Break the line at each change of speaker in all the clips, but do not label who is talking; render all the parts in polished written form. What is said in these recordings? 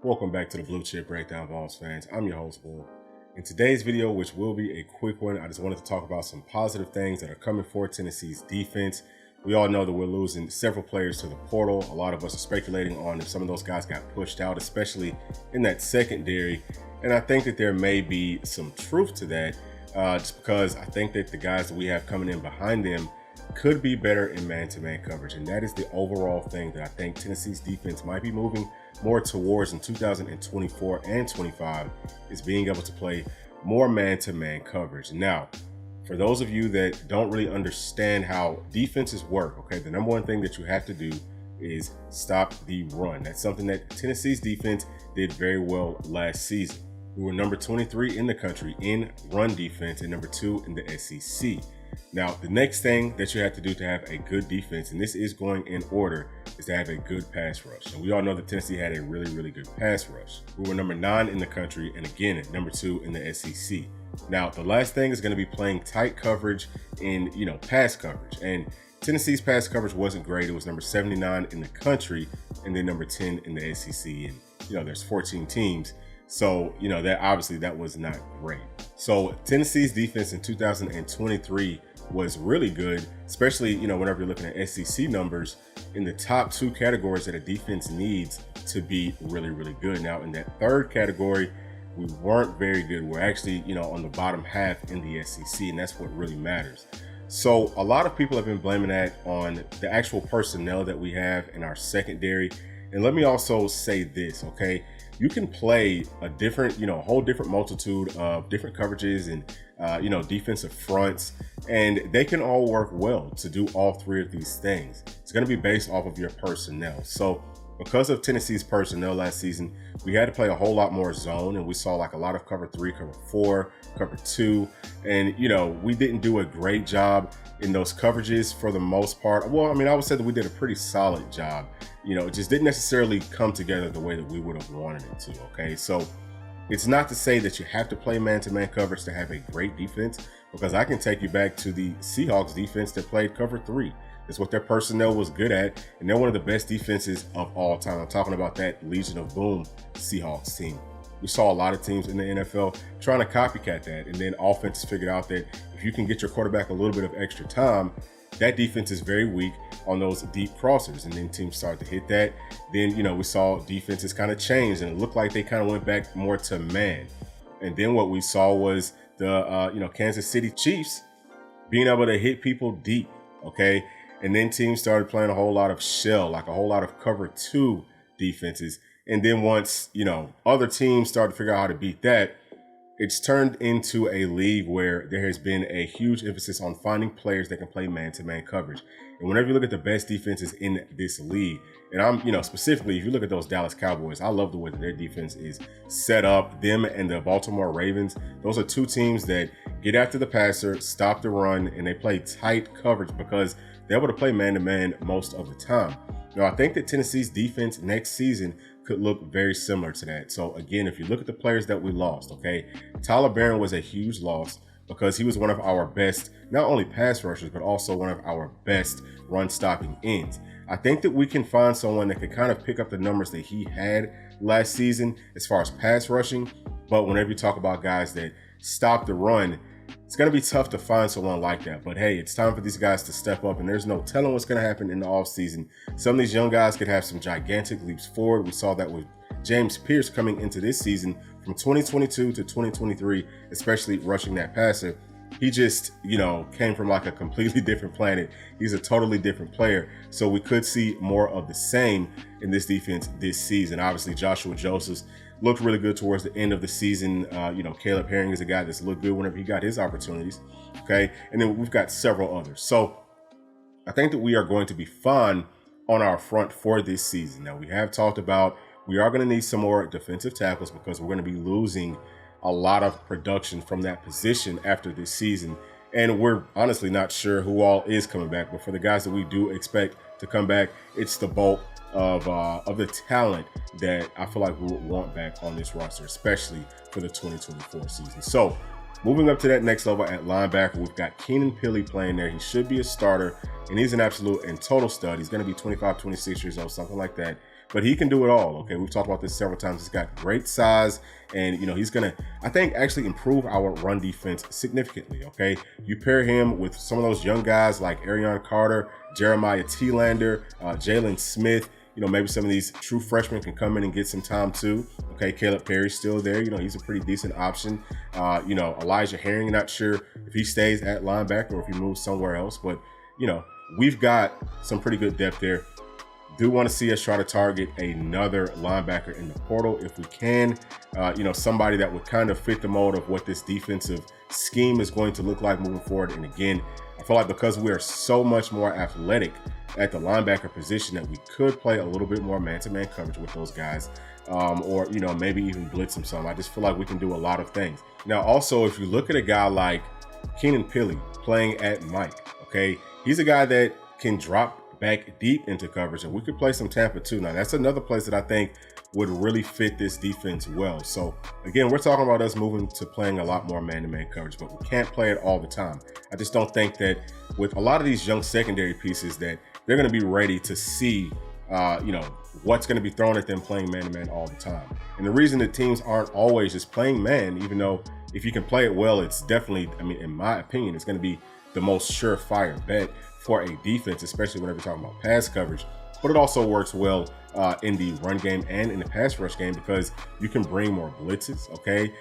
Welcome back to the Blue Chip Breakdown, Vols fans. I'm your host, Will. In today's video, which will be a quick one, I just wanted to talk about some positive things that are coming for Tennessee's defense. We all know that we're losing several players to the portal. A lot of us are speculating on if some of those guys got pushed out, especially in that secondary. And I think that there may be some truth to that, just because I think that the guys that we have coming in behind them could be better in man-to-man coverage. And that is the overall thing that I think Tennessee's defense might be moving more towards in 2024 and 25, is being able to play more man-to-man coverage. Now, for those of you that don't really understand how defenses work, okay, the number one thing that you have to do is stop the run. That's something that Tennessee's defense did very well last season. We were number 23 in the country in run defense and number 2 in the SEC. Now, the next thing that you have to do to have a good defense, and this is going in order, is to have a good pass rush. And we all know that Tennessee had a really good pass rush. We were number 9 in the country, and again, number 2 in the SEC. Now, the last thing is going to be playing tight coverage in, pass coverage. And Tennessee's pass coverage wasn't great. It was number 79 in the country, and then number 10 in the SEC. And, there's 14 teams. So, that was not great. So Tennessee's defense in 2023 was really good, especially, whenever you're looking at SEC numbers in the top 2 categories that a defense needs to be really good. Now, in that third category, we weren't very good. We're actually, on the bottom half in the SEC, and that's what really matters. So a lot of people have been blaming that on the actual personnel that we have in our secondary. And let me also say this, okay? You can play a different, a whole different multitude of different coverages and, defensive fronts, and they can all work well to do all 3 of these things. It's going to be based off of your personnel. So because of Tennessee's personnel last season, we had to play a whole lot more zone, and we saw like a lot of cover 3, cover 4, cover 2, and we didn't do a great job in those coverages for the most part. Well, I would say that we did a pretty solid job. It just didn't necessarily come together the way that we would have wanted it to, okay? So it's not to say that you have to play man-to-man coverage to have a great defense, because I can take you back to the Seahawks defense that played cover 3. That's what their personnel was good at, and they're one of the best defenses of all time. I'm talking about that Legion of Boom Seahawks team. We saw a lot of teams in the NFL trying to copycat that, and then offenses figured out that if you can get your quarterback a little bit of extra time, that defense is very weak on those deep crossers, and then teams started to hit that. Then, we saw defenses kind of change, and it looked like they kind of went back more to man. And then what we saw was the, Kansas City Chiefs being able to hit people deep, okay? And then teams started playing a whole lot of shell, like a whole lot of cover 2 defenses. And then once, other teams started to figure out how to beat that, it's turned into a league where there has been a huge emphasis on finding players that can play man-to-man coverage. And whenever you look at the best defenses in this league, and I'm, specifically, if you look at those Dallas Cowboys, I love the way that their defense is set up. Them and the Baltimore Ravens, those are 2 teams that get after the passer, stop the run, and they play tight coverage because they're able to play man-to-man most of the time. Now, I think that Tennessee's defense next season could look very similar to that. So again, if you look at the players that we lost, okay, Tyler Barron was a huge loss because he was one of our best, not only pass rushers, but also one of our best run stopping ends. I think that we can find someone that could kind of pick up the numbers that he had last season as far as pass rushing. But whenever you talk about guys that stop the run, it's going to be tough to find someone like that. But hey, it's time for these guys to step up, and there's no telling what's going to happen in the offseason. Some of these young guys could have some gigantic leaps forward. We saw that with James Pierce coming into this season from 2022 to 2023, especially rushing that passer. He just, came from like a completely different planet. He's a totally different player. So we could see more of the same in this defense this season. Obviously, Joshua Josephs looked really good towards the end of the season. Caleb Herring is a guy that's looked good whenever he got his opportunities. Okay. And then we've got several others. So I think that we are going to be fine on our front for this season. Now, we have talked about we are going to need some more defensive tackles because we're going to be losing a lot of production from that position after this season. And we're honestly not sure who all is coming back. But for the guys that we do expect to come back, it's the bulk of the talent that I feel like we would want back on this roster, especially for the 2024 season. So moving up to that next level at linebacker, we've got Keenan Pili playing there. He should be a starter, and he's an absolute and total stud. He's going to be 25, 26 years old, something like that. but he can do it all. Okay, we've talked about this several times. He's got great size, and he's gonna, I think, actually improve our run defense significantly. Okay, you pair him with some of those young guys like Arion Carter, Jeremiah T-Lander, Jalen Smith. Maybe some of these true freshmen can come in and get some time too. Okay, Caleb Perry's still there. He's a pretty decent option. Elijah Herring, not sure if he stays at linebacker or if he moves somewhere else, but we've got some pretty good depth there. Do want to see us try to target another linebacker in the portal if we can. Somebody that would kind of fit the mold of what this defensive scheme is going to look like moving forward. And again, I feel like because we are so much more athletic at the linebacker position that we could play a little bit more man-to-man coverage with those guys, or maybe even blitz them some. I just feel like we can do a lot of things. Now, also, if you look at a guy like Keenan Pili playing at Mike, okay, he's a guy that can drop back deep into coverage, and we could play some Tampa too. Now, that's another place that I think would really fit this defense well. So again, we're talking about us moving to playing a lot more man-to-man coverage, but we can't play it all the time. I just don't think that with a lot of these young secondary pieces that they're going to be ready to see what's going to be thrown at them playing man-to-man all the time. And the reason that teams aren't always just playing man, even though if you can play it well, it's definitely, in my opinion, it's going to be the most surefire bet for a defense, especially whenever you're talking about pass coverage. But it also works well in the run game and in the pass rush game because you can bring more blitzes, okay?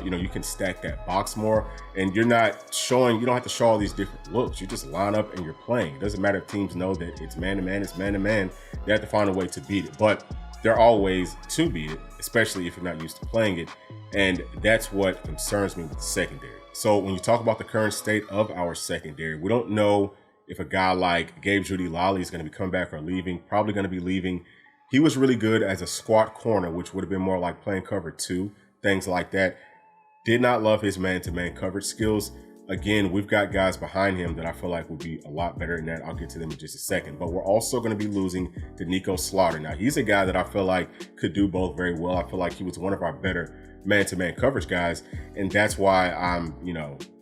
You can stack that box more, and you don't have to show all these different looks. You just line up and you're playing. It doesn't matter if teams know that it's man-to-man, it's man-to-man. They have to find a way to beat it. But there are all ways to beat it, especially if you're not used to playing it. And that's what concerns me with the secondary. So when you talk about the current state of our secondary, we don't know if a guy like Gabe Jeudy-Lally is going to be coming back or leaving. Probably going to be leaving. He was really good as a squat corner, which would have been more like playing cover 2, things like that. Did not love his man-to-man coverage skills. Again, we've got guys behind him that I feel like would be a lot better than that. I'll get to them in just a second. But we're also going to be losing to Nico Slaughter. Now, he's a guy that I feel like could do both very well. I feel like he was one of our better man-to-man coverage guys, and that's why I'm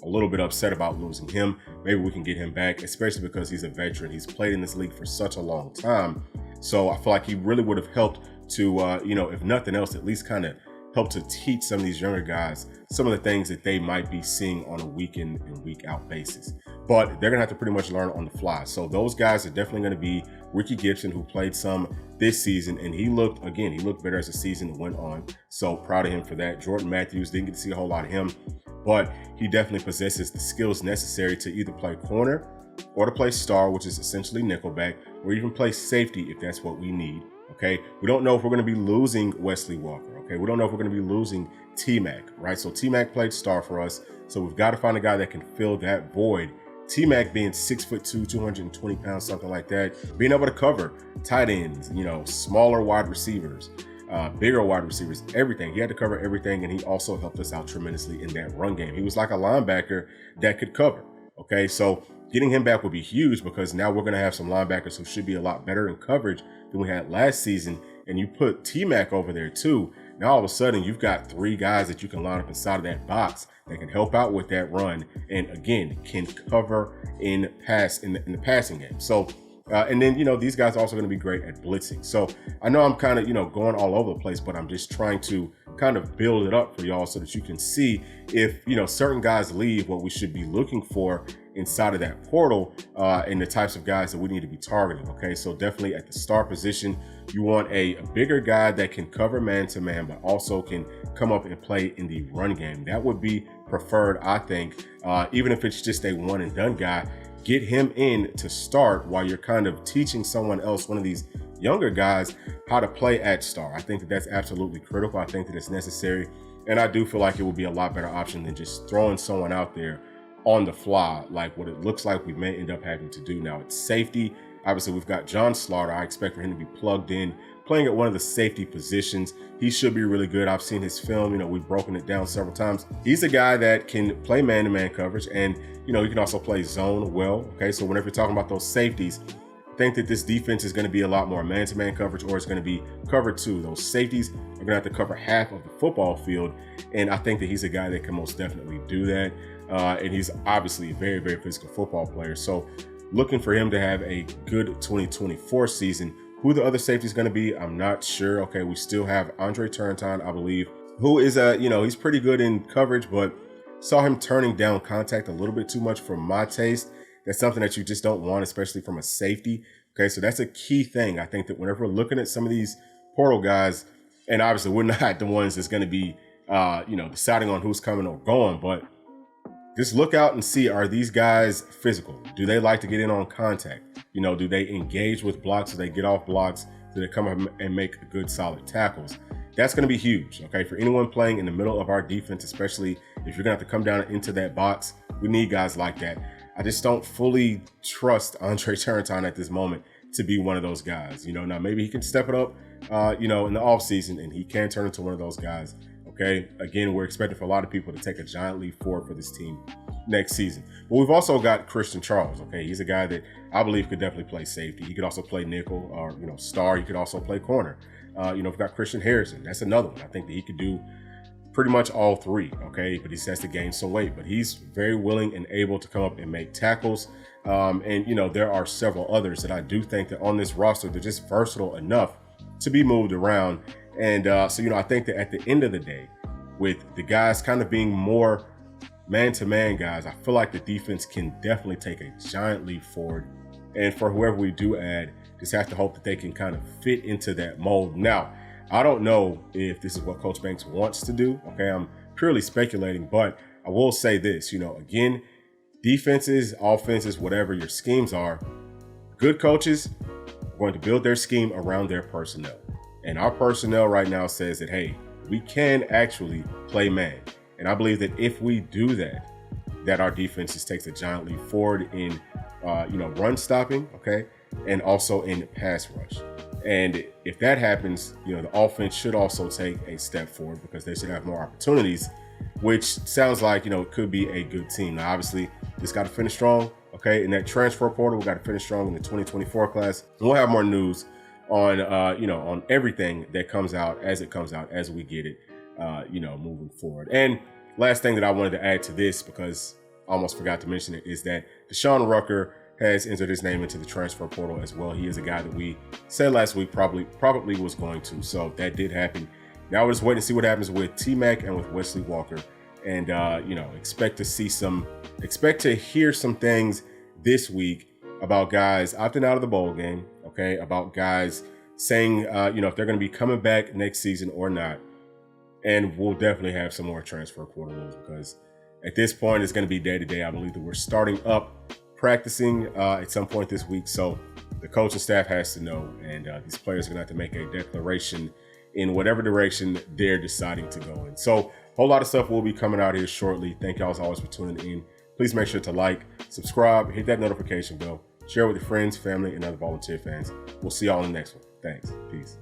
a little bit upset about losing him. Maybe we can get him back, especially because he's a veteran. He's played in this league for such a long time, so I feel like he really would have helped to if nothing else, at least kind of help to teach some of these younger guys some of the things that they might be seeing on a week in and week out basis. But they're gonna have to pretty much learn on the fly. So those guys are definitely gonna be Ricky Gibson, who played some this season, and he looked better as the season went on. So proud of him for that. Jordan Matthews, didn't get to see a whole lot of him, but he definitely possesses the skills necessary to either play corner or to play star, which is essentially nickelback, or even play safety if that's what we need. Okay, we don't know if we're going to be losing Wesley Walker. Okay, we don't know if we're going to be losing T-Mac, right? So T-Mac played star for us, so we've got to find a guy that can fill that void. T-Mac being 6'2", 220 pounds, something like that, being able to cover tight ends, smaller wide receivers, bigger wide receivers, everything. He had to cover everything, and he also helped us out tremendously in that run game. He was like a linebacker that could cover. Okay, so getting him back would be huge because now we're going to have some linebackers who should be a lot better in coverage than we had last season. And you put T-Mac over there too. Now all of a sudden you've got 3 guys that you can line up inside of that box that can help out with that run, and again can cover in the passing game. So and then these guys are also going to be great at blitzing. So I know I'm kind of going all over the place, but I'm just trying to kind of build it up for y'all so that you can see if certain guys leave, what we should be looking for inside of that portal, and the types of guys that we need to be targeting. Okay, so definitely at the star position, you want a bigger guy that can cover man-to-man, but also can come up and play in the run game. That would be preferred, I think, even if it's just a one-and-done guy. Get him in to start while you're kind of teaching someone else, one of these younger guys, how to play at star. I think that that's absolutely critical. I think that it's necessary, and I do feel like it would be a lot better option than just throwing someone out there on the fly, like what it looks like we may end up having to do now. It's safety. Obviously, we've got John Slaughter. I expect for him to be plugged in, playing at one of the safety positions. He should be really good. I've seen his film. We've broken it down several times. He's a guy that can play man-to-man coverage, and he can also play zone well. Okay, so whenever you're talking about those safeties, I think that this defense is going to be a lot more man-to-man coverage, or it's going to be cover 2. Those safeties are going to have to cover half of the football field, and I think that he's a guy that can most definitely do that. And he's obviously a very, very physical football player. So looking for him to have a good 2024 season Who the other safety is going to be, I'm not sure. Okay, we still have Andre Turrentine, I believe, who is he's pretty good in coverage, but saw him turning down contact a little bit too much for my taste. That's something that you just don't want, especially from a safety. Okay, so that's a key thing. I think that whenever we're looking at some of these portal guys, and obviously we're not the ones that's going to be, deciding on who's coming or going, but just look out and see, are these guys physical? Do they like to get in on contact? Do they engage with blocks? Do they get off blocks? Do they come up and make good solid tackles? That's going to be huge, okay? For anyone playing in the middle of our defense, especially if you're going to have to come down into that box, we need guys like that. I just don't fully trust Andre Turrentine at this moment to be one of those guys. Now maybe he can step it up, in the offseason, and he can turn into one of those guys. Okay, again, we're expecting for a lot of people to take a giant leap forward for this team next season. But we've also got Christian Charles. Okay, he's a guy that I believe could definitely play safety. He could also play nickel or star. He could also play corner. We've got Christian Harrison. That's another one. I think that he could do pretty much all three. Okay, but he has to gain some weight. But he's very willing and able to come up and make tackles. There are several others that I do think that on this roster, they're just versatile enough to be moved around. And I think that at the end of the day, with the guys kind of being more man-to-man guys, I feel like the defense can definitely take a giant leap forward. And for whoever we do add, just have to hope that they can kind of fit into that mold. Now, I don't know if this is what Coach Banks wants to do. Okay, I'm purely speculating, but I will say this, again, defenses, offenses, whatever your schemes are, good coaches are going to build their scheme around their personnel. And our personnel right now says that, hey, we can actually play man. And I believe that if we do that, that our defense just takes a giant leap forward in, run stopping, okay, and also in pass rush. And if that happens, the offense should also take a step forward because they should have more opportunities, which sounds like, it could be a good team. Now, obviously, just got to finish strong, okay? In that transfer portal, we got to finish strong in the 2024 class. And we'll have more news on on everything that comes out as we get it, moving forward. And last thing that I wanted to add to this, because I almost forgot to mention it, is that Deshaun Rucker has entered his name into the transfer portal as well. He is a guy that we said last week probably was going to, so that did happen. Now we're just waiting to see what happens with T-Mac and with Wesley Walker, and expect to hear some things this week about guys opting out of the bowl game. Okay, about guys saying, if they're going to be coming back next season or not. And we'll definitely have some more transfer portal news because at this point, it's going to be day to day. I believe that we're starting up practicing at some point this week. So the coaching staff has to know, and these players are going to have to make a declaration in whatever direction they're deciding to go in. So a whole lot of stuff will be coming out here shortly. Thank y'all as always for tuning in. Please make sure to like, subscribe, hit that notification bell. Share with your friends, family, and other volunteer fans. We'll see y'all in the next one. Thanks. Peace.